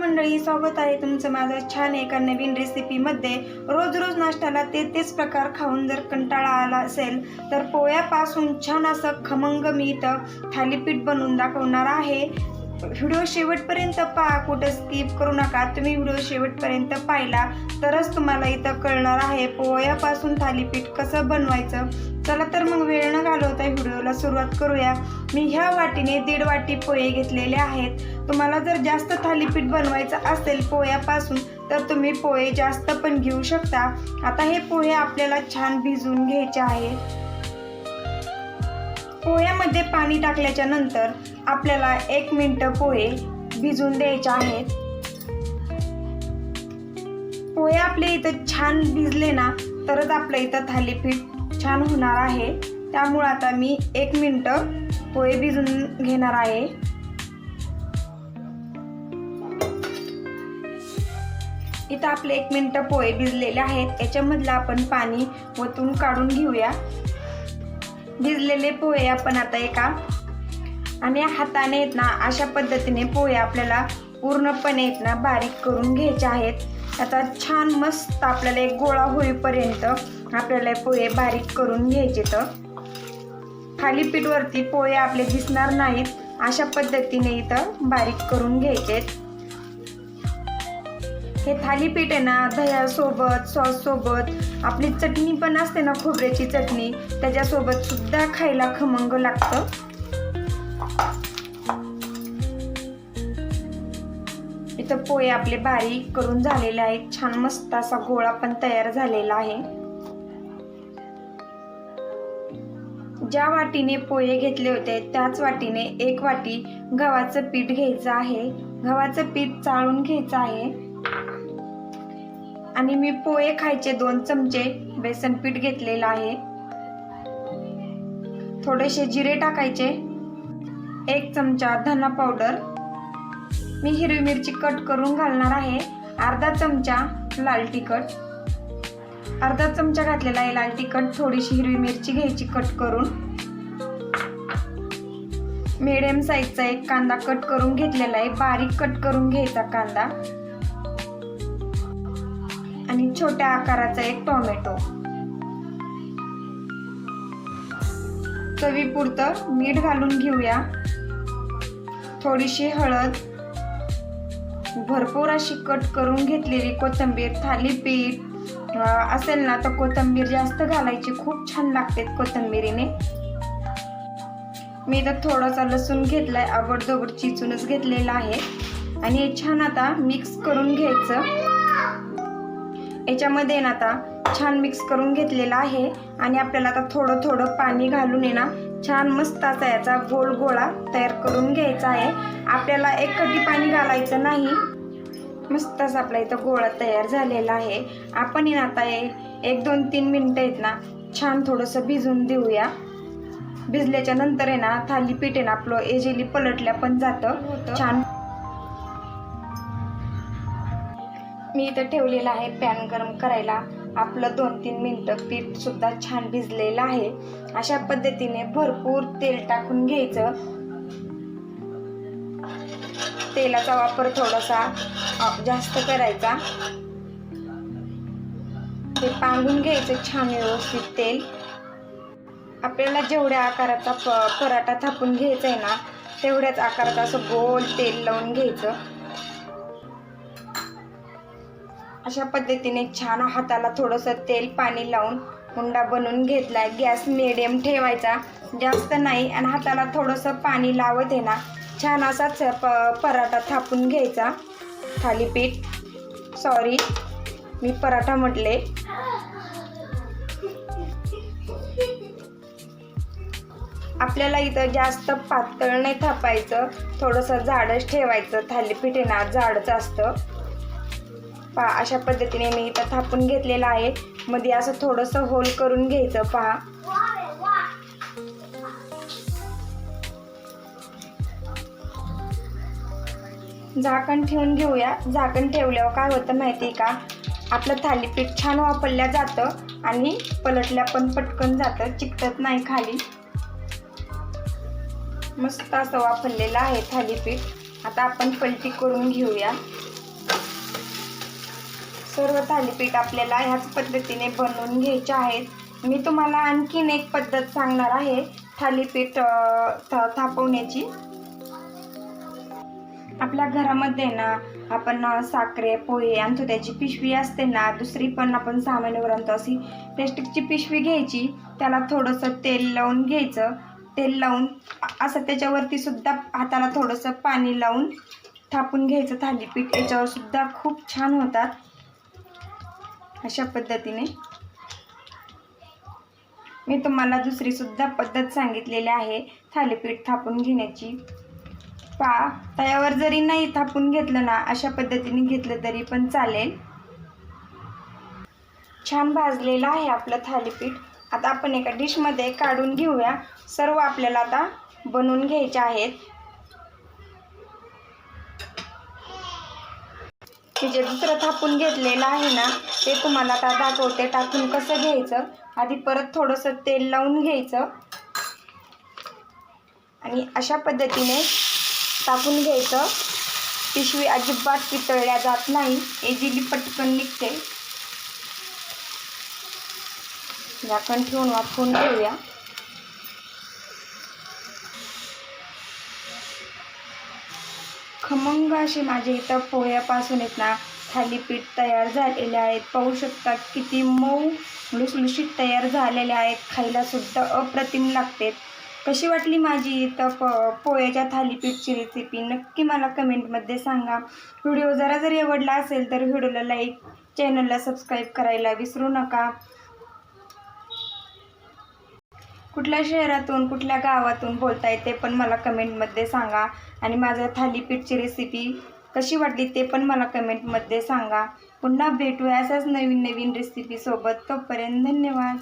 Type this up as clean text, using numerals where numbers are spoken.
मंडळी, स्वागत आहे तुमचं माझं छान एका नवीन रेसिपीमध्ये। रोज रोज नाश्त्याला तेच प्रकार खाऊन जर कंटाळा आला असेल तर पोह्यापासून छान असं खमंग मी इथं थालीपीठ बनवून दाखवणार आहे। व्हिडिओ शेवटपर्यंत पहा, कुठं स्किप करू नका। तुम्ही व्हिडिओ शेवटपर्यंत पाहिला तरच तुम्हाला इथं कळणार आहे पोह्यापासून थालीपीठ कसं बनवायचं। चला तर मग वेळ न घालवता व्हिडिओला सुरुवात करूया। मी ह्या वाटीने 1.5 वाटी पोहे घेतलेले आहेत। तुम्हाला जर जास्त थालीपीठ बनवायचं असेल पोह्यापासून तर तुम्ही पोहे जास्त पण घेऊ शकता। आता हे पोहे आपल्याला छान भिजवून घ्यायचे आहेत। पोह्यामध्ये पाणी टाकल्याच्या नंतर आपल्याला 1 मिनिट पोहे भिजून द्यायचे आहेत। पोहे आपले इथं छान भिजले ना तरच आपलं इथं थालीपीठ छान होणार आहे। त्यामुळे आता मी 1 मिनिट पोहे भिजून घेणार आहे। इथं आपले 1 मिनिट पोहे भिजलेले आहेत। याच्यामधलं आपण पाणी वतून काढून घेऊया। भिजलेले पोहे आपण आता एका आणि हाताने आहेत ना अशा पद्धतीने पोहे आपल्याला पूर्णपणे आहेत ना बारीक करून घ्यायचे आहेत। आता छान मस्त आपल्याला एक गोळा होईपर्यंत आपल्याला पोहे बारीक करून घ्यायचे। तर थालीपीठ वरती पोहे आपले दिसणार नाहीत, अशा पद्धतीने इथं बारीक करून घ्यायचे। हे थालीपीठ आहे ना दह्यासोबत, सॉस सोबत, आपली चटणी पण असते ना खोबऱ्याची चटणी, त्याच्यासोबत सुद्धा खायला खमंग लागतं। इथं पोहे आपले बारीक करून झालेले आहेत। छान मस्त असा गोळा पण तयार झालेला आहे। ज्या वाटीने पोहे घेतले होते त्याच वाटीने 1 वाटी गव्हाचं पीठ घ्यायचं आहे। गव्हाचं पीठ चाळून घ्यायचं आहे। आणि मी पोहे खायचे 2 चमचे बेसन पीठ घेतलेलं आहे। थोडेसे जिरे टाकायचे, 1 चमचा धना पावडर, मी हिरवी मिरची कट करून घालणार आहे, अर्धा चमचा लाल तिखट, अर्धा चमचा घातलेला आहे लाल तिखट, थोडीशी हिरवी मिरची घ्यायची कट करून, मीडियम साईजचा 1 कांदा कट करून घेतलेला आहे, बारीक कट करून घ्यायचा कांदा, आणि छोट्या आकाराचा 1 टोमॅटो, चवीपुरतं मीठ घालून घेऊया, थोडीशी हळद, भरपूर अशी कट करून घेतलेली कोथिंबीर। थालीपीठ असेल ना तर कोथिंबीर जास्त घालायची, खूप छान लागते कोथिंबीरीने। मी इथं थोडासा लसूण घेतलाय, आबडधोबड चिचूनच घेतलेला आहे। आणि हे छान आता मिक्स करून घ्यायचं। याच्यामध्ये ना आता छान मिक्स करून घेतलेला आहे। आणि आपल्याला आता थोडं थोडं पाणी घालून आहे ना छान मस्त असा याचा गोल गोळा तयार करून घ्यायचा आहे। आपल्याला एकखटी पाणी घालायचं नाही। मस्त असा आपला इथं गोळा तयार झालेला आहे। आपण ना आता 1, 2, 3 मिनिटं आहेत ना छान थोडंसं भिजून देऊया। भिजल्याच्या नंतर आहे ना थालीपीठ आहे ना आपलं इझिली पलटल्या पण जातं छान। मी इथं ठेवलेला आहे पॅन गरम करायला। आपलं 2-3 मिनिटं पीठ सुद्धा छान भिजलेलं आहे। अशा पद्धतीने भरपूर तेल टाकून घ्यायचं। तेलाचा वापर थोडासा जास्त करायचा। ते पांगून घ्यायचं छान व्यवस्थित तेल। आपल्याला जेवढ्या आकाराचा पराठा थापून घ्यायचा आहे ना तेवढ्याच आकाराचा असं गोल तेल लावून घ्यायचं। अशा पद्धतीने छान हाताला थोडंसं तेल पाणी लावून हुंडा बनवून घेतलाय। गॅस मिडियम ठेवायचा, जास्त नाही, आणि हाताला थोडंसं पाणी लावत आहे ना छान असाच पराठा थापून घ्यायचा। थालीपीठ, सॉरी मी पराठा म्हटले। आपल्याला इथं जास्त पातळ नाही थापायचं, थोडंसं जाडच ठेवायचं। थालीपीठ आहे ना जाडच असतं। पहा अशा पद्धतीने मी इथं थापून घेतलेलं आहे। मध्ये असं थोडंसं होल करून घ्यायचं। पहा झाकण ठेवून घेऊया। झाकण ठेवल्यावर काय होतं माहिती आहे का, आपलं थालीपीठ छान वाफरल्या जातं आणि पलटल्या पण पटकन जातं, चिकटत नाही खाली। मस्त असं वाफरलेलं आहे थालीपीठ। आता आपण पलटी करून घेऊया। सर्व थालीपीठ आपल्याला ह्याच पद्धतीने बनवून घ्यायचे आहेत। मी तुम्हाला आणखीन एक पद्धत सांगणार आहे थालीपीठ थापवण्याची। आपल्या घरामध्ये ना आपण साखरे पोहे आणतो त्याची पिशवी असते ना, दुसरी पण आपण सामान्यवर आणतो अशी प्लॅस्टिकची पिशवी घ्यायची, त्याला थोडंसं तेल लावून घ्यायचं। तेल लावून असं त्याच्यावरती सुद्धा हाताला थोडंसं पाणी लावून थापून घ्यायचं थालीपीठ। याच्यावर सुद्धा खूप छान होतात अशा पद्धतीने। मी तुम्हाला दुसरी सुद्धा पद्धत सांगितलेली आहे थालीपीठ थापून घेण्याची। तव्यावर जरी नाही थापून घेतलं ना, अशा पद्धतीने घेतलं तरी पण चालेल। छान भाजलेलं आहे आपलं थालीपीठ। आता आपण एका डिशमध्ये काढून घेऊया। सर्व आपल्याला आता बनवून घ्यायचे आहेत। मी जे दुसरं थापून घेतलेलं आहे ना, ते तुम्हाला आता दाखवते टाकून कसं घ्यायचं। आधी परत थोडंसं तेल लावून घ्यायचं आणि अशा पद्धतीने टाकून घ्यायचं। पिशवी अजिबात पितळल्या जात नाही, इझिली पटकन निघते। झाकण ठेवून वाफवून घेऊया। खमंग असे माझे इथं पोह्यापासून आहेत ना थालीपीठ तयार झालेले आहेत। पाहू शकता किती मऊ लुसलुशीत तयार झालेले आहेत। खायला सुद्धा अप्रतिम लागते। कशी वाटली माझी इथं पोह्याच्या थालीपीठची रेसिपी नक्की मला कमेंटमध्ये सांगा। व्हिडिओ जरी आवडला असेल तर व्हिडिओला लाईक, चॅनलला सबस्क्राईब करायला विसरू नका। कुठल्या शहरातून कुठल्या गावातून बोलताय ते पण मला कमेंटमध्ये सांगा आणि माझ्या थालीपीठची रेसिपी कशी वाटली ते पण मला कमेंटमध्ये सांगा। पुन्हा भेटूया अशाच नवीन रेसिपी सोबत। तोपर्यंत धन्यवाद।